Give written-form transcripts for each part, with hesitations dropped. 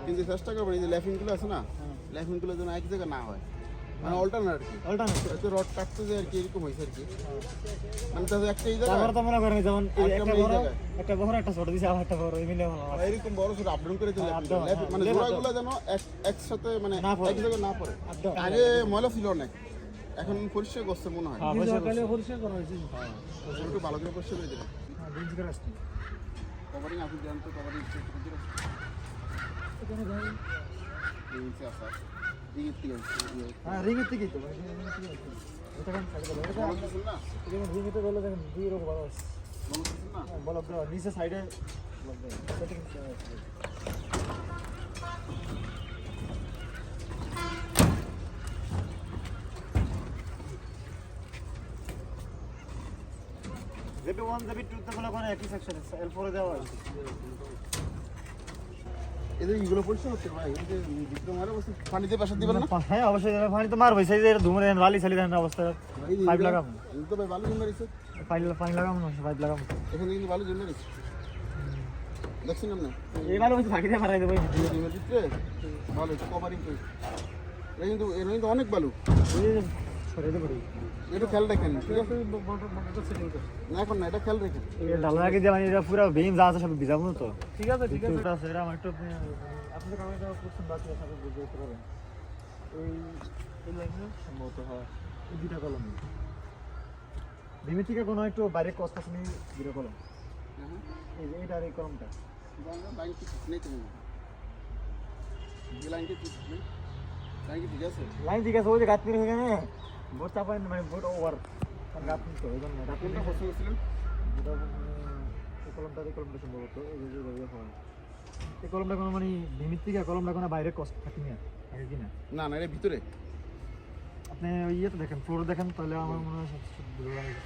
কিন্তু চেষ্টা করবেন এই যে ল্যাফিংগুলো আছে না, ল্যাফিংগুলো যেন এক জায়গায় না হয়, মানে অল্টারনেট আর কি। এতে রড কাটতে যায় আর কি, এরকম হয়েছে আর কি। মানে তাহলে একটা এই জায়গায় তো মনে করেন যেমন এই একটা একটা এই বড় জায়গায়। একটা বড় একটা ছোট দিছে আবার একটা বড় এই মিলে ভালো লাগে। এরকম বড় ছোট আপডাউন করে চলে up down, মানে হ্যাঁ, জোড়াগুলো যেন একসাথে মানে না পড়ে। এক জায়গায় না পড়ে। up down। আগে ময়লা ছিল অনেক, এখন পরিষ্কার করছে মনে হয়। পরিষ্কার করা হয়েছে। একটু ভালো করে পরিষ্কার করে দিলাম। হ্যাঁ বেঞ্চ করে আসছে। কভারিং আপনি দেন তো, কভারিং চেক করে দিলাম। এখানে ভাই এই নিচে আছে এই কি আছে হ্যাঁ রিং এর থেকেই তো মানে রিং এর থেকেই আছে। এটা কোন সাইডে বলো এটা বলো কিছু না, এখানে রিং এতে বলে দেখেন দুই রকম ভালো আছে। বলো কিছু না। বলো ব্রো নিচে সাইডে বলো সেটিং আছে। যেটা 1 যাবে 2 তে বলে কোন একই সেকশন L4 এ দেওয়া আছে। এদের এগুলো পরিষ্কার হচ্ছে ভাই, এই যে ভিতরে মারা বসে পানিতে বাসা দিবেন না? হ্যাঁ অবশ্যই পানি তো মারবে সেই যে ধুমরে বালি চালি দেন অবস্থা এই যে পাইপ লাগাম এই তো ভাই বালু জমে রয়েছে, পানি লাগাম না পাইপ লাগাম এখানে কিন্তু বালু জমে রয়েছে, দেখছেন আপনি? এই বালু হচ্ছে ফাঁকি দিয়ে মারাই দেবো এই জমে দিচ্ছে ভালো, একটু কভারিং করে। এটা কিন্তু এর কিন্তু অনেক বালু, সরে দেবো এটা খেয়াল রাখেন, ঠিক আছে? না এখন না, এটা খেয়াল রাখেন। ডালা আগে দিয়ে মানে এটা পুরো বেইম যা আছে সব ভিজাবো না তো ঠিক আছে এটা আমার একটু আপনি তো কামাই দেওয়া করছেন বাকি সাথে বুঝতে পারবেন এই লাইনে সম্ভবত হয় এই দুটা কলম ভেঙে থেকে কোনো একটু বাইরে কষ্ট শুনি দুটো কলম এই যে এইটার এই কলমটা লাইন কি ঠিক নেই তুমি? এই লাইন কি ঠিক নেই? লাইন কি ঠিক আছে? লাইন ঠিক আছে ওই যে গাঁতনি হয়ে গেছে ভোট চাপাই মানে ভোট ওভার গাঁতনি তো ওই জন্য কোনটা পছন্দ করছিলেন? এই কলমটা সম্ভবত এই কলমটা কোনো মানে লিমিট থেকে কলমটা কোনো বাইরে কষ্ট থাকি না থাকে কিনা না না, এটা ভিতরে। আপনি ওই ইয়েতে দেখেন ফ্লোর দেখেন তাহলে আমার মনে হয় সব বুঝতে পারবেন।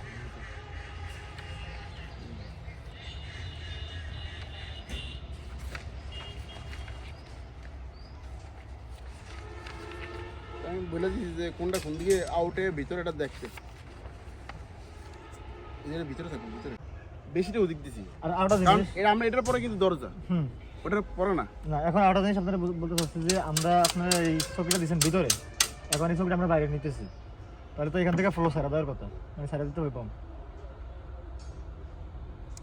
আমি বলে দিচ্ছি যে কোনটা কোন দিকে আউটে ভিতরে এটা দেখতে, এর ভিতরে থাকবে, ভিতরে বেশিটা ওদিক দিছি। আর আরেকটা কারণ জিনিস এটা আমরা এটার পরে কিন্তু দরজা, ওটার পরে না। না এখন আরেকটা জিনিস আপনারা বলতে চাচ্ছি যে আমরা আপনার এই চকিটা দিচ্ছেন ভিতরে এখন এই চকিটা আমরা বাইরে নিতেছি তাহলে তো এখান থেকে ফ্লো সারা দেওয়ার কথা মানে সারা দিতে হবে পাম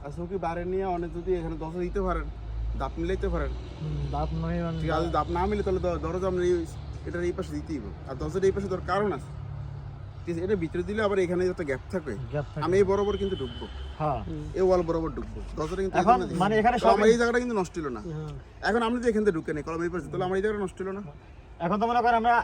আসলে কি বাইরে নিয়ে অনেক যদি এখানে দরজা দিতে পারেন, দাপ মিলাইতে পারেন, দাঁত নয় ঠিক আছে? দাপ না মিলে তাহলে দরজা আমরা এটার এই পাশে দিতেই হবে, আর দরজাটা এই পাশে দেওয়ার কারণ আছে, ঠিক আছে? এটা ভিতরে দিলে আবার এখানে যত গ্যাপ থাকবে, গ্যাপ থাকে আমি এই বরাবর কিন্তু ঢুকবো, হ্যাঁ এই ওয়াল বরাবর ঢুকবো, দরজাটা কিন্তু এখন মানে এখানে সব আমার এই জায়গাটা কিন্তু নষ্ট হলো না। এখন আমি যদি এখান থেকে ঢুকে নেই কলম এই পাশে, তাহলে আমার এই জায়গাটা নষ্ট হলো না। এখন তো মনে করেন আমরা